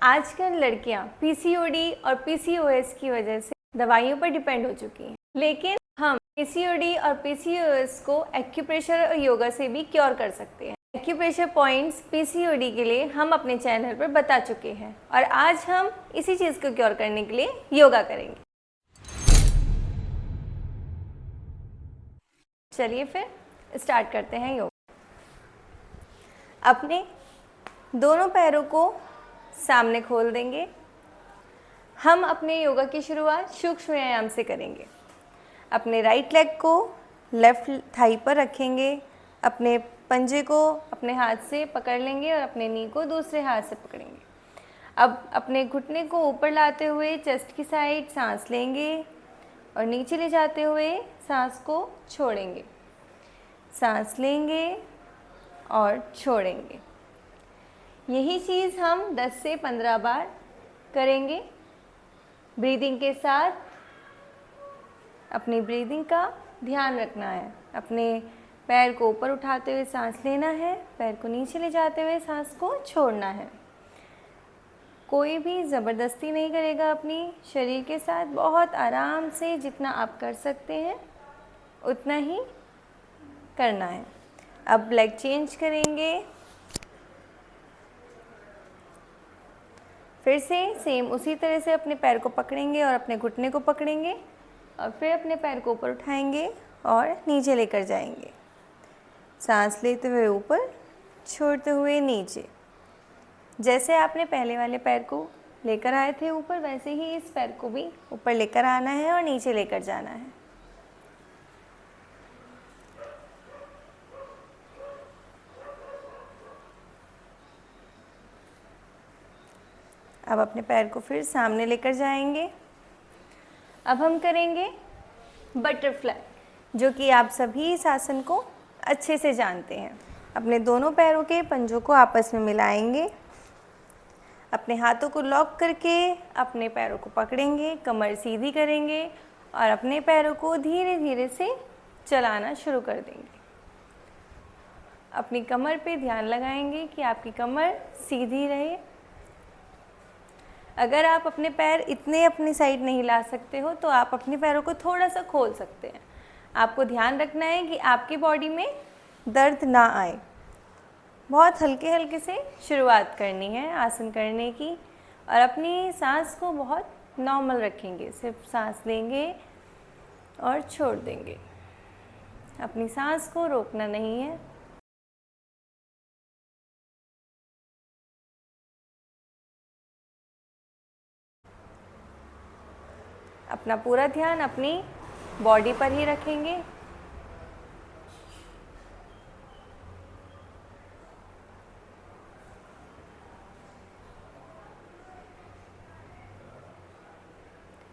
आजकल लड़कियां पीसीओडी और पीसीओएस की वजह से दवाइयों पर डिपेंड हो चुकी हैं, लेकिन हम पीसीओडी और पीसीओएस को एक्यूप्रेशर और योगा से भी क्योर कर सकते हैं। एक्यूप्रेशर पॉइंट्स पीसीओडी के लिए हम अपने चैनल पर बता चुके हैं और आज हम इसी चीज़ को क्योर करने के लिए योगा करेंगे। चलिए फिर स्टार्ट करते हैं योगा। अपने दोनों पैरों को सामने खोल देंगे। हम अपने योगा की शुरुआत सूक्ष्म व्यायाम से करेंगे। अपने राइट लेग को लेफ्ट थाई पर रखेंगे, अपने पंजे को अपने हाथ से पकड़ लेंगे और अपने नी को दूसरे हाथ से पकड़ेंगे। अब अपने घुटने को ऊपर लाते हुए चेस्ट की साइड सांस लेंगे और नीचे ले जाते हुए सांस को छोड़ेंगे। सांस लेंगे और छोड़ेंगे। यही चीज़ हम 10 से 15 बार करेंगे। ब्रीदिंग के साथ अपनी ब्रीदिंग का ध्यान रखना है। अपने पैर को ऊपर उठाते हुए सांस लेना है, पैर को नीचे ले जाते हुए सांस को छोड़ना है। कोई भी ज़बरदस्ती नहीं करेगा अपनी शरीर के साथ। बहुत आराम से जितना आप कर सकते हैं उतना ही करना है। अब लेग चेंज करेंगे। फिर से सेम उसी तरह से अपने पैर को पकड़ेंगे और अपने घुटने को पकड़ेंगे और फिर अपने पैर को ऊपर उठाएंगे और नीचे लेकर जाएंगे। सांस लेते हुए ऊपर, छोड़ते हुए नीचे। जैसे आपने पहले वाले पैर को लेकर आए थे ऊपर, वैसे ही इस पैर को भी ऊपर लेकर आना है और नीचे लेकर जाना है। अब अपने पैर को फिर सामने लेकर जाएंगे। अब हम करेंगे बटरफ्लाई, जो कि आप सभी इस आसन को अच्छे से जानते हैं। अपने दोनों पैरों के पंजों को आपस में मिलाएंगे। अपने हाथों को लॉक करके अपने पैरों को पकड़ेंगे, कमर सीधी करेंगे और अपने पैरों को धीरे धीरे से चलाना शुरू कर देंगे। अपनी कमर पे ध्यान लगाएंगे कि आपकी कमर सीधी रहे। अगर आप अपने पैर इतने अपनी साइड नहीं ला सकते हो तो आप अपने पैरों को थोड़ा सा खोल सकते हैं। आपको ध्यान रखना है कि आपकी बॉडी में दर्द ना आए। बहुत हल्के हल्के से शुरुआत करनी है आसन करने की और अपनी सांस को बहुत नॉर्मल रखेंगे। सिर्फ सांस लेंगे और छोड़ देंगे। अपनी सांस को रोकना नहीं है। अपना पूरा ध्यान अपनी बॉडी पर ही रखेंगे।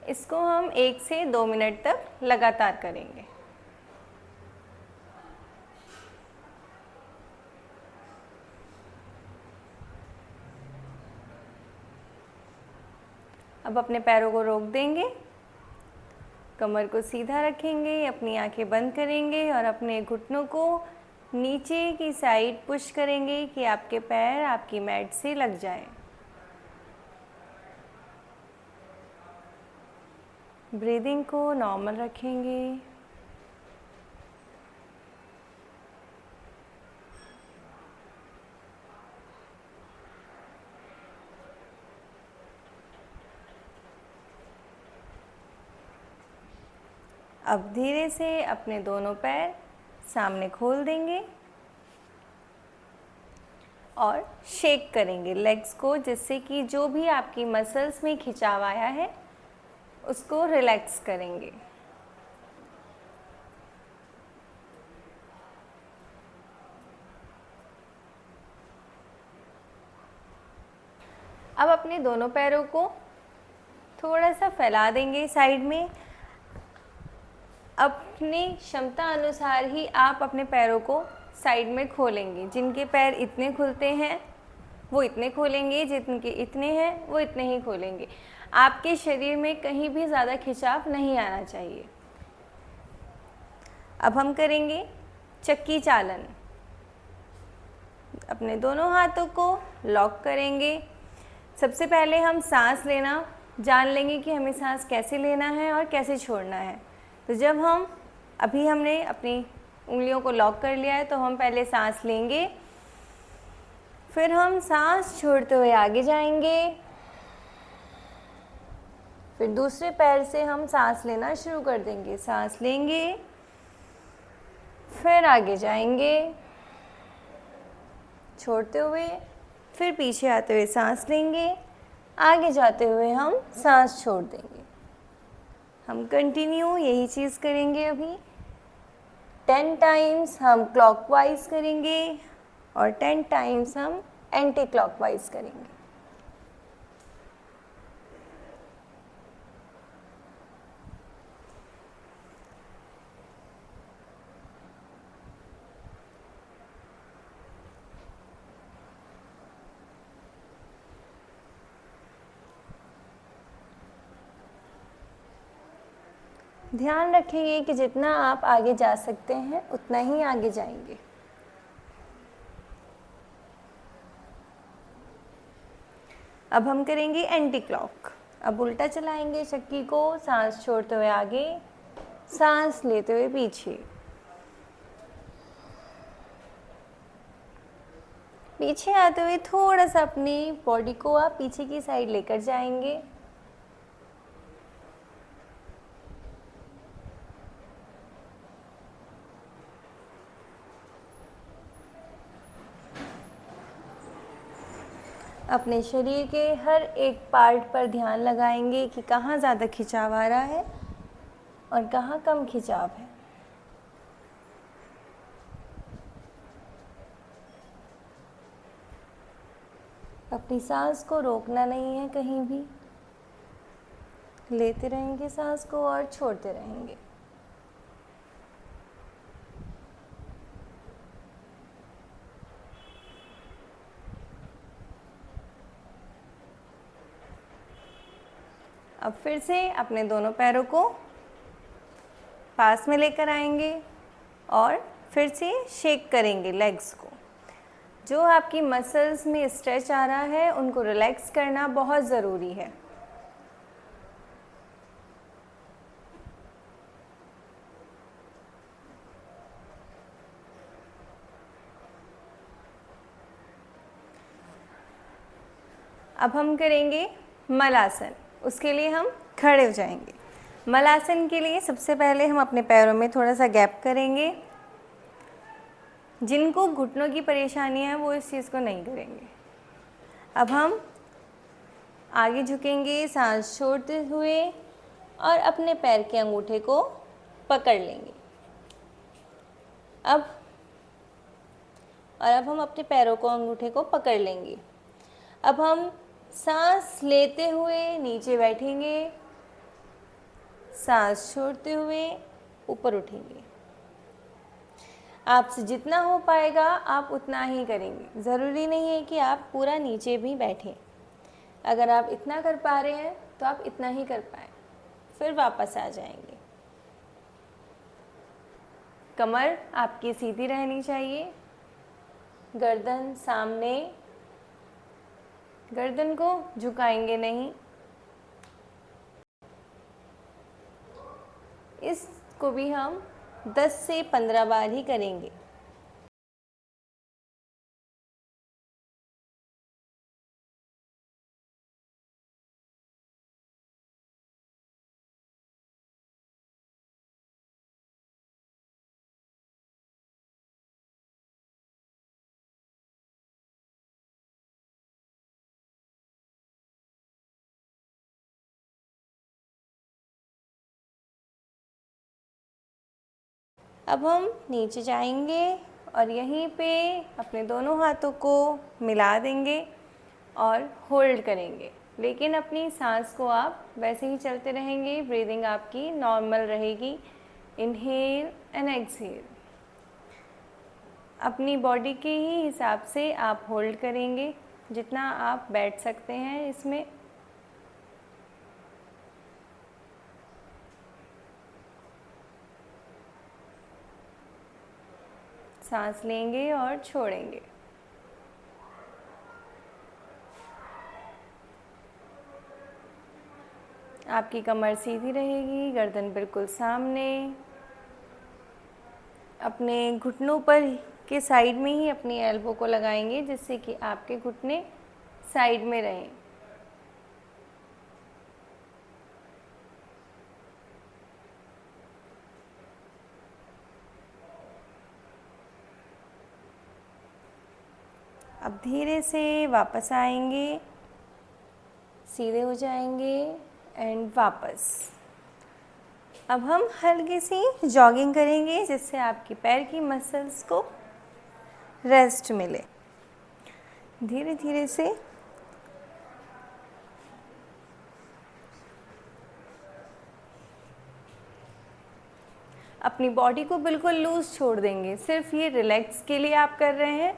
इसको हम 1 से 2 मिनट तक लगातार करेंगे। अब अपने पैरों को रोक देंगे, कमर को सीधा रखेंगे, अपनी आंखें बंद करेंगे और अपने घुटनों को नीचे की साइड पुश करेंगे कि आपके पैर आपकी मैट से लग जाएं। ब्रीदिंग को नॉर्मल रखेंगे। अब धीरे से अपने दोनों पैर सामने खोल देंगे और शेक करेंगे लेग्स को, जिससे कि जो भी आपकी मसल्स में खिंचाव आया है उसको रिलैक्स करेंगे। अब अपने दोनों पैरों को थोड़ा सा फैला देंगे साइड में। अपनी क्षमता अनुसार ही आप अपने पैरों को साइड में खोलेंगे। जिनके पैर इतने खुलते हैं वो इतने खोलेंगे, जिनके इतने हैं वो इतने ही खोलेंगे। आपके शरीर में कहीं भी ज़्यादा खिंचाव नहीं आना चाहिए। अब हम करेंगे चक्की चालन। अपने दोनों हाथों को लॉक करेंगे, सबसे पहले हम सांस लेना जान लेंगे कि हमें सांस कैसे लेना है और कैसे छोड़ना है। तो जब हम अभी हमने अपनी उंगलियों को लॉक कर लिया है तो हम पहले सांस लेंगे, फिर हम सांस छोड़ते हुए आगे जाएंगे, फिर दूसरे पैर से हम सांस लेना शुरू कर देंगे। सांस लेंगे, फिर आगे जाएंगे छोड़ते हुए, फिर पीछे आते हुए सांस लेंगे, आगे जाते हुए हम सांस छोड़ देंगे। हम कंटिन्यू यही चीज़ करेंगे। अभी 10 टाइम्स हम क्लॉकवाइज करेंगे और 10 टाइम्स हम एंटी क्लॉकवाइज करेंगे। ध्यान रखिए कि जितना आप आगे जा सकते हैं उतना ही आगे जाएंगे। अब हम करेंगे एंटी क्लॉक। अब उल्टा चलाएंगे चक्की को, सांस छोड़ते हुए आगे, सांस लेते हुए पीछे। पीछे आते हुए थोड़ा सा अपनी बॉडी को आप पीछे की साइड लेकर जाएंगे। अपने शरीर के हर एक पार्ट पर ध्यान लगाएंगे कि कहाँ ज़्यादा खिंचाव आ रहा है और कहाँ कम खिंचाव है। अपनी सांस को रोकना नहीं है कहीं भी, लेते रहेंगे सांस को और छोड़ते रहेंगे। अब फिर से अपने दोनों पैरों को पास में लेकर आएंगे और फिर से शेक करेंगे लेग्स को। जो आपकी मसल्स में स्ट्रेच आ रहा है उनको रिलैक्स करना बहुत ज़रूरी है। अब हम करेंगे मलासन। उसके लिए हम खड़े हो जाएंगे। मलासन के लिए सबसे पहले हम अपने पैरों में थोड़ा सा गैप करेंगे। जिनको घुटनों की परेशानी है वो इस चीज़ को नहीं करेंगे। अब हम आगे झुकेंगे सांस छोड़ते हुए और अपने पैर के अंगूठे को पकड़ लेंगे। अब हम अपने पैरों को अंगूठे को पकड़ लेंगे। अब हम सांस लेते हुए नीचे बैठेंगे, सांस छोड़ते हुए ऊपर उठेंगे। आपसे जितना हो पाएगा आप उतना ही करेंगे। ज़रूरी नहीं है कि आप पूरा नीचे भी बैठें। अगर आप इतना कर पा रहे हैं तो आप इतना ही कर पाएँ, फिर वापस आ जाएंगे। कमर आपकी सीधी रहनी चाहिए, गर्दन सामने, गर्दन को झुकाएंगे नहीं। इसको भी हम 10 से 15 बार ही करेंगे। अब हम नीचे जाएंगे और यहीं पे अपने दोनों हाथों को मिला देंगे और होल्ड करेंगे। लेकिन अपनी सांस को आप वैसे ही चलते रहेंगे। ब्रीदिंग आपकी नॉर्मल रहेगी। Inhale and exhale. अपनी बॉडी के ही हिसाब से आप होल्ड करेंगे जितना आप बैठ सकते हैं इसमें। सांस लेंगे और छोड़ेंगे। आपकी कमर सीधी रहेगी, गर्दन बिल्कुल सामने। अपने घुटनों पर के साइड में ही अपनी एल्बो को लगाएंगे, जिससे कि आपके घुटने साइड में रहें। अब धीरे से वापस आएंगे, सीधे हो जाएंगे एंड वापस। अब हम हल्की सी जॉगिंग करेंगे, जिससे आपकी पैर की मसल्स को रेस्ट मिले। धीरे धीरे से अपनी बॉडी को बिल्कुल लूज छोड़ देंगे, सिर्फ ये रिलैक्स के लिए आप कर रहे हैं।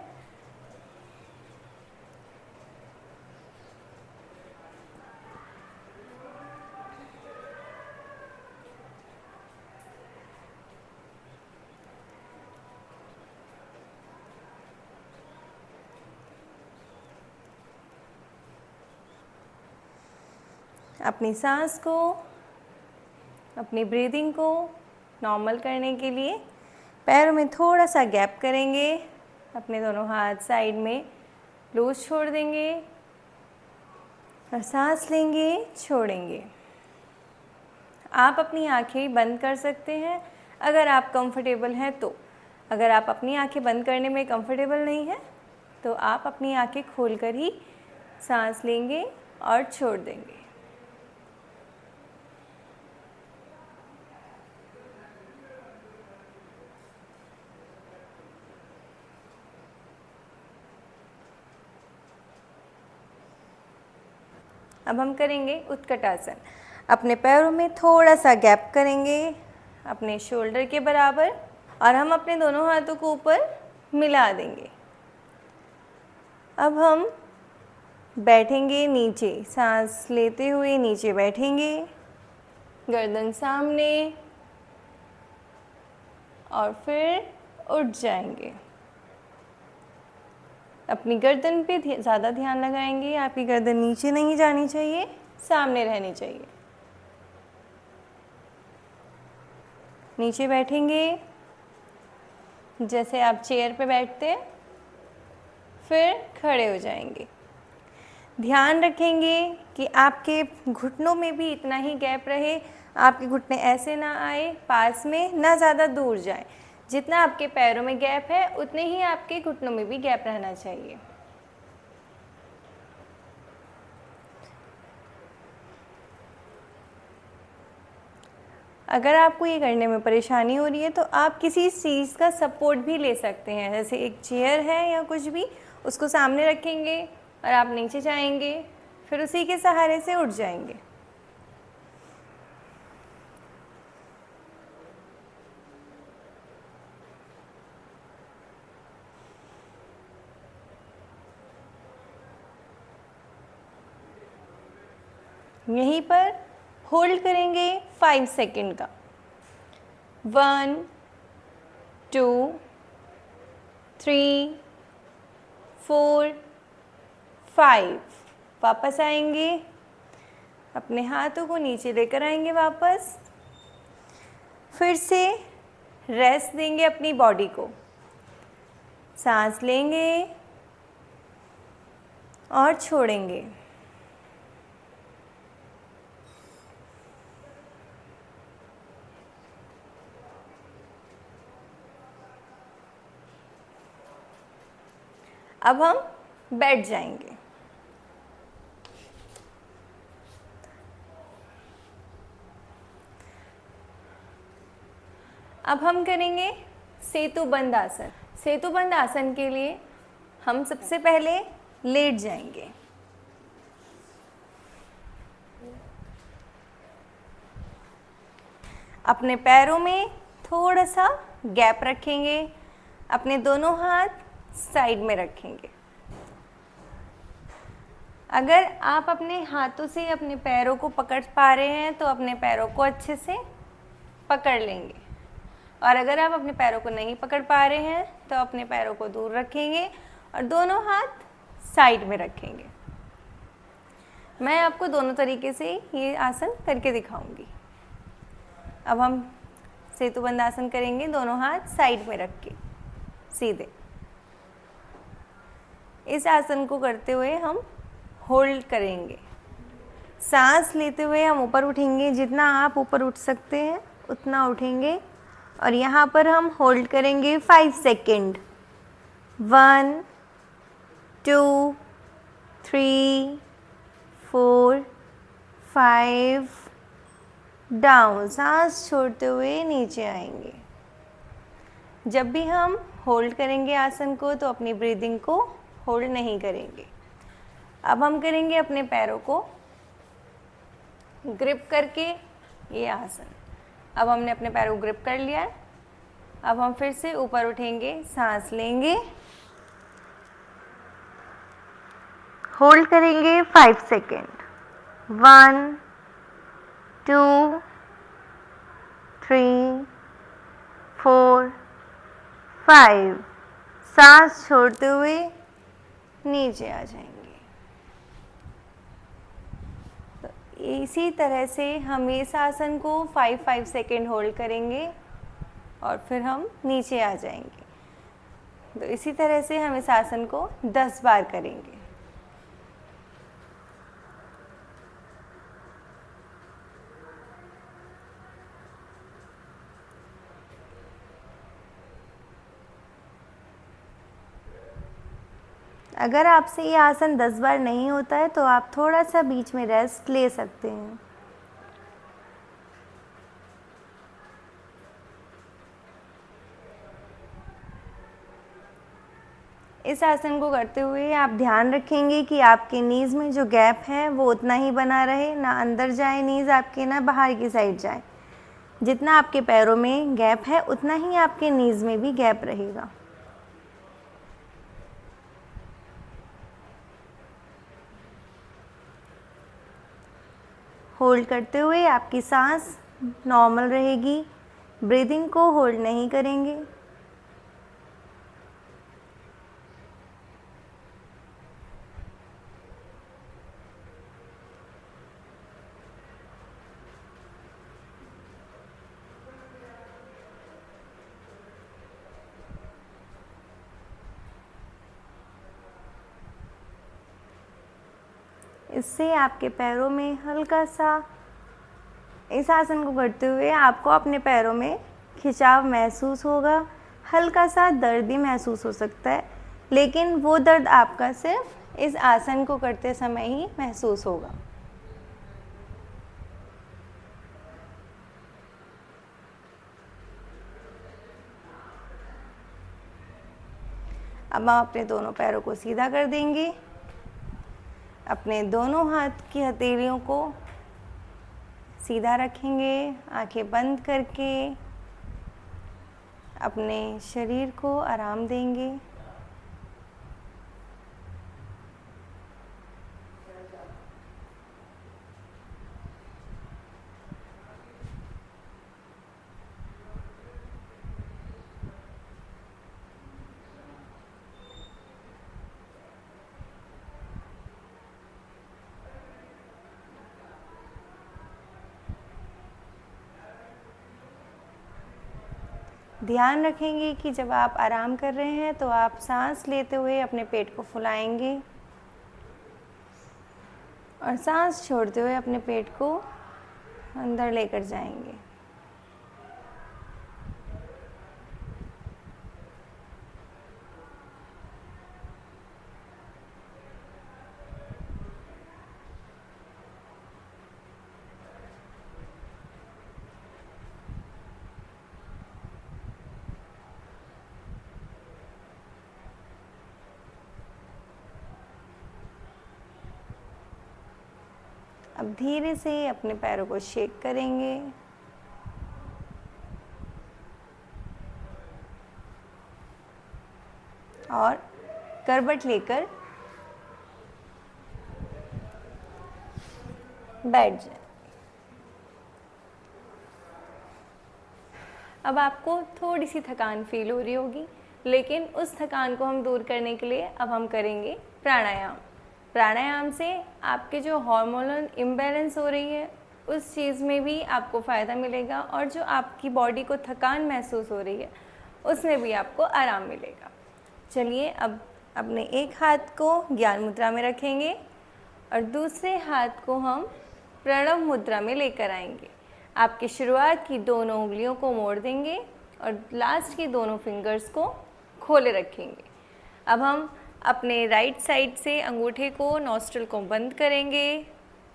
अपनी सांस को, अपनी ब्रीदिंग को नॉर्मल करने के लिए पैरों में थोड़ा सा गैप करेंगे। अपने दोनों हाथ साइड में लूज छोड़ देंगे और सांस लेंगे, छोड़ेंगे। आप अपनी आंखें बंद कर सकते हैं अगर आप कंफर्टेबल हैं तो। अगर आप अपनी आंखें बंद करने में कंफर्टेबल नहीं हैं तो आप अपनी आंखें खोलकर ही सांस लेंगे और छोड़ देंगे। अब हम करेंगे उत्कट आसन। अपने पैरों में थोड़ा सा गैप करेंगे अपने शोल्डर के बराबर और हम अपने दोनों हाथों को ऊपर मिला देंगे। अब हम बैठेंगे नीचे, सांस लेते हुए नीचे बैठेंगे, गर्दन सामने और फिर उठ जाएंगे। अपनी गर्दन पे ज़्यादा ध्यान लगाएंगे। आपकी गर्दन नीचे नहीं जानी चाहिए, सामने रहनी चाहिए। नीचे बैठेंगे जैसे आप चेयर पे बैठते हैं, फिर खड़े हो जाएंगे। ध्यान रखेंगे कि आपके घुटनों में भी इतना ही गैप रहे। आपके घुटने ऐसे ना आए पास में, ना ज़्यादा दूर जाए। जितना आपके पैरों में गैप है उतने ही आपके घुटनों में भी गैप रहना चाहिए। अगर आपको ये करने में परेशानी हो रही है तो आप किसी चीज़ का सपोर्ट भी ले सकते हैं, जैसे एक चेयर है या कुछ भी, उसको सामने रखेंगे और आप नीचे जाएंगे, फिर उसी के सहारे से उठ जाएंगे। यहीं पर होल्ड करेंगे 5 सेकेंड का। 1 2 3 4 5। वापस आएंगे, अपने हाथों को नीचे लेकर आएंगे वापस। फिर से रेस्ट देंगे अपनी बॉडी को, सांस लेंगे और छोड़ेंगे। अब हम बैठ जाएंगे। अब हम करेंगे सेतुबंद आसन। सेतुबंद आसन के लिए हम सबसे पहले लेट जाएंगे। अपने पैरों में थोड़ा सा गैप रखेंगे, अपने दोनों हाथ साइड में रखेंगे। अगर आप अपने हाथों से अपने पैरों को पकड़ पा रहे हैं तो अपने पैरों को अच्छे से पकड़ लेंगे, और अगर आप अपने पैरों को नहीं पकड़ पा रहे हैं तो अपने पैरों को दूर रखेंगे और दोनों हाथ साइड में रखेंगे। मैं आपको दोनों तरीके से ये आसन करके दिखाऊंगी। अब हम सेतुबंद आसन करेंगे, दोनों हाथ साइड में रख के सीधे। इस आसन को करते हुए हम होल्ड करेंगे। सांस लेते हुए हम ऊपर उठेंगे, जितना आप ऊपर उठ सकते हैं उतना उठेंगे और यहाँ पर हम होल्ड करेंगे 5 सेकेंड। 1 2 3 4 5 डाउन। सांस छोड़ते हुए नीचे आएंगे। जब भी हम होल्ड करेंगे आसन को तो अपनी ब्रीदिंग को होल्ड नहीं करेंगे। अब हम करेंगे अपने पैरों को ग्रिप करके ये आसन। अब हमने अपने पैरों को ग्रिप कर लिया है। अब हम फिर से ऊपर उठेंगे, सांस लेंगे, होल्ड करेंगे 5 सेकेंड। 1 2 3 4 5। सांस छोड़ते हुए नीचे आ जाएंगे। तो इसी तरह से हम इस आसन को 5 सेकेंड होल्ड करेंगे और फिर हम नीचे आ जाएंगे। तो इसी तरह से हम इस आसन को 10 बार करेंगे। अगर आपसे ये आसन 10 बार नहीं होता है तो आप थोड़ा सा बीच में रेस्ट ले सकते हैं। इस आसन को करते हुए आप ध्यान रखेंगे कि आपके नीज़ में जो गैप है वो उतना ही बना रहे, ना अंदर जाए नीज़ आपके, ना बाहर की साइड जाए। जितना आपके पैरों में गैप है उतना ही आपके नीज़ में भी गैप रहेगा। होल्ड करते हुए आपकी सांस नॉर्मल रहेगी, ब्रीदिंग को होल्ड नहीं करेंगे। इससे आपके पैरों में हल्का सा, इस आसन को करते हुए आपको अपने पैरों में खिंचाव महसूस होगा, हल्का सा दर्द भी महसूस हो सकता है, लेकिन वो दर्द आपका सिर्फ इस आसन को करते समय ही महसूस होगा। अब हम अपने दोनों पैरों को सीधा कर देंगे। अपने दोनों हाथ की हथेलियों को सीधा रखेंगे, आंखें बंद करके अपने शरीर को आराम देंगे। ध्यान रखेंगे कि जब आप आराम कर रहे हैं तो आप सांस लेते हुए अपने पेट को फुलाएंगे और सांस छोड़ते हुए अपने पेट को अंदर लेकर जाएंगे। अब धीरे से अपने पैरों को शेक करेंगे और करवट लेकर बैठ जाए। अब आपको थोड़ी सी थकान फील हो रही होगी, लेकिन उस थकान को हम दूर करने के लिए अब हम करेंगे प्राणायाम। प्राणायाम से आपके जो हार्मोनल इम्बैलेंस हो रही है उस चीज़ में भी आपको फ़ायदा मिलेगा, और जो आपकी बॉडी को थकान महसूस हो रही है उसमें भी आपको आराम मिलेगा। चलिए अब अपने एक हाथ को ज्ञान मुद्रा में रखेंगे और दूसरे हाथ को हम प्रणव मुद्रा में लेकर आएंगे। आपकी शुरुआत की दोनों उंगलियों को मोड़ देंगे और लास्ट की दोनों फिंगर्स को खोले रखेंगे। अब हम अपने राइट साइड से अंगूठे को, नॉस्ट्रल को बंद करेंगे,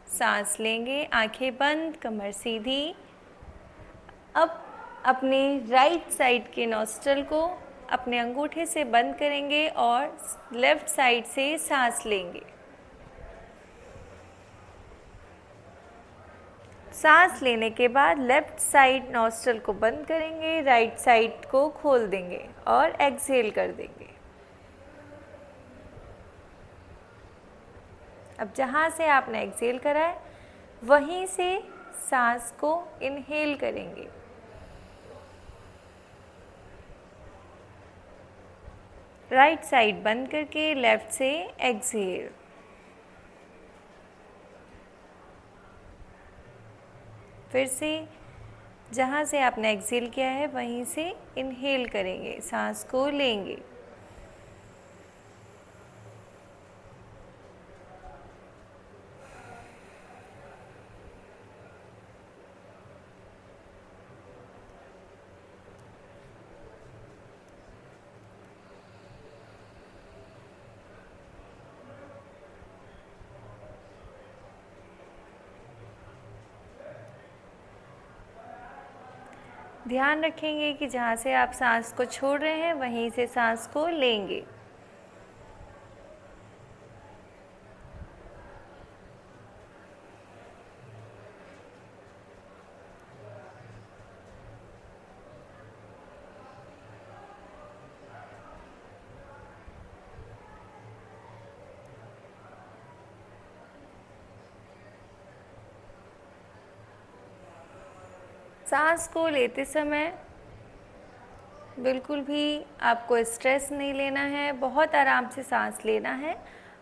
सांस लेंगे, आंखें बंद, कमर सीधी। अब अपने राइट साइड के नॉस्ट्रल को अपने अंगूठे से बंद करेंगे और लेफ़्ट साइड से सांस लेंगे। सांस लेने के बाद लेफ़्ट साइड नॉस्ट्रल को बंद करेंगे, राइट साइड को खोल देंगे और एक्सहेल कर देंगे। अब जहाँ से आपने एक्सहेल करा है वहीं से सांस को इनहेल करेंगे। राइट साइड बंद करके लेफ़्ट से एक्सहेल। फिर से जहाँ से आपने एक्सहेल किया है वहीं से इनहेल करेंगे, सांस को लेंगे। ध्यान रखेंगे कि जहाँ से आप सांस को छोड़ रहे हैं वहीं से सांस को लेंगे। सांस को लेते समय बिल्कुल भी आपको स्ट्रेस नहीं लेना है, बहुत आराम से सांस लेना है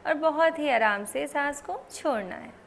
और बहुत ही आराम से सांस को छोड़ना है।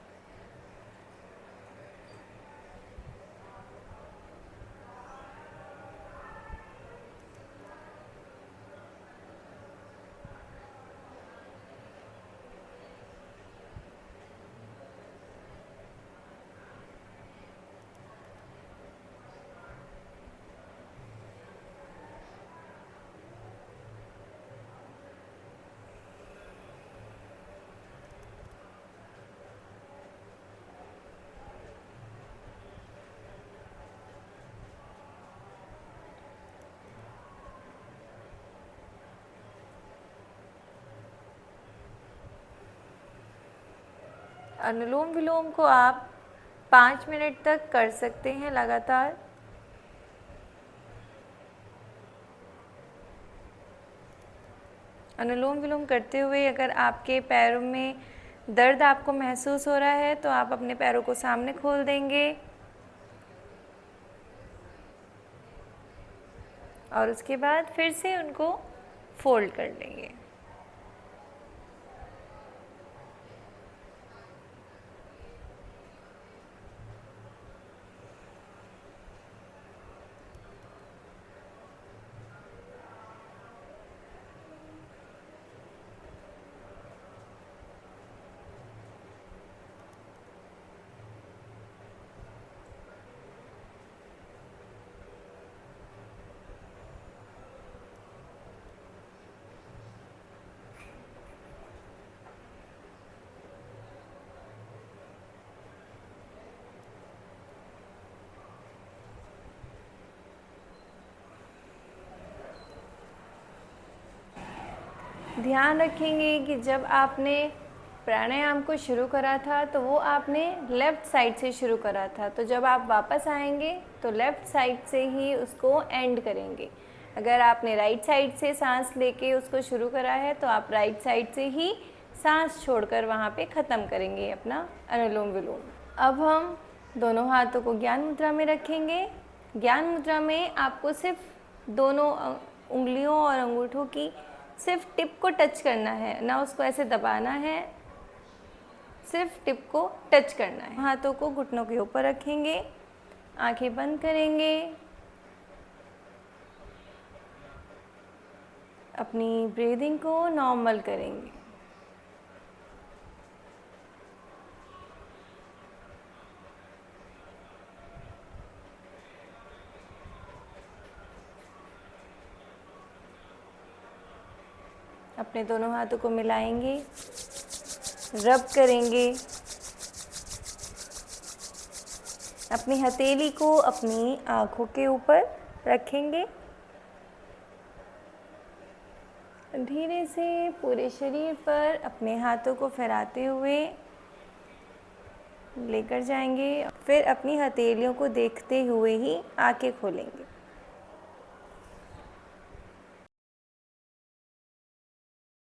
अनुलोम विलोम को आप 5 मिनट तक कर सकते हैं लगातार। अनुलोम विलोम करते हुए अगर आपके पैरों में दर्द आपको महसूस हो रहा है तो आप अपने पैरों को सामने खोल देंगे और उसके बाद फिर से उनको फोल्ड कर लेंगे। ध्यान रखेंगे कि जब आपने प्राणायाम को शुरू करा था तो वो आपने लेफ़्ट साइड से शुरू करा था, तो जब आप वापस आएंगे तो लेफ़्ट साइड से ही उसको एंड करेंगे। अगर आपने राइट साइड से सांस लेके उसको शुरू करा है तो आप राइट साइड से ही सांस छोड़कर वहाँ पे ख़त्म करेंगे अपना अनुलोम विलोम। अब हम दोनों हाथों को ज्ञान मुद्रा में रखेंगे। ज्ञान मुद्रा में आपको सिर्फ दोनों उंगलियों और अंगूठों की सिर्फ टिप को टच करना है, ना उसको ऐसे दबाना है सिर्फ टिप को टच करना है। हाथों को घुटनों के ऊपर रखेंगे, आंखें बंद करेंगे, अपनी ब्रीदिंग को नॉर्मल करेंगे। अपने दोनों हाथों को मिलाएंगे, रब करेंगे, अपनी हथेली को अपनी आँखों के ऊपर रखेंगे। धीरे से पूरे शरीर पर अपने हाथों को फैलाते हुए लेकर जाएंगे। फिर अपनी हथेलियों को देखते हुए ही आंखें खोलेंगे।